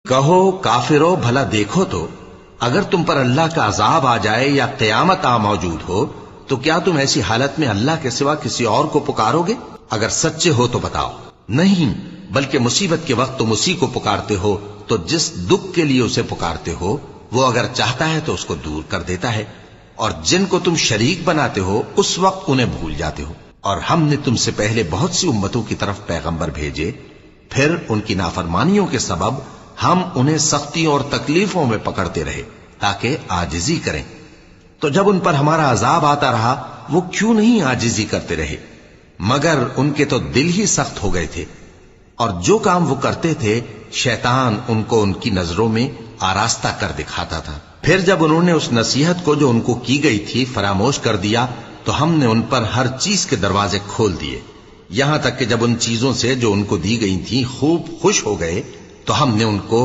کہو کافرو بھلا دیکھو تو اگر تم پر اللہ کا عذاب آ جائے یا قیامت آ موجود ہو تو کیا تم ایسی حالت میں اللہ کے سوا کسی اور کو پکارو گے؟ اگر سچے ہو تو بتاؤ۔ نہیں، بلکہ مصیبت کے وقت تم اسی کو پکارتے ہو، تو جس دکھ کے لیے اسے پکارتے ہو وہ اگر چاہتا ہے تو اس کو دور کر دیتا ہے، اور جن کو تم شریک بناتے ہو اس وقت انہیں بھول جاتے ہو۔ اور ہم نے تم سے پہلے بہت سی امتوں کی طرف پیغمبر بھیجے، پھر ان کی نافرمانیوں کے سبب ہم انہیں سختیوں اور تکلیفوں میں پکڑتے رہے تاکہ عاجزی کریں۔ تو جب ان پر ہمارا عذاب آتا رہا وہ کیوں نہیں عاجزی کرتے رہے؟ مگر ان کے تو دل ہی سخت ہو گئے تھے، اور جو کام وہ کرتے تھے شیطان ان کو ان کی نظروں میں آراستہ کر دکھاتا تھا۔ پھر جب انہوں نے اس نصیحت کو جو ان کو کی گئی تھی فراموش کر دیا تو ہم نے ان پر ہر چیز کے دروازے کھول دیے، یہاں تک کہ جب ان چیزوں سے جو ان کو دی گئی تھیں خوب خوش ہو گئے تو ہم نے ان کو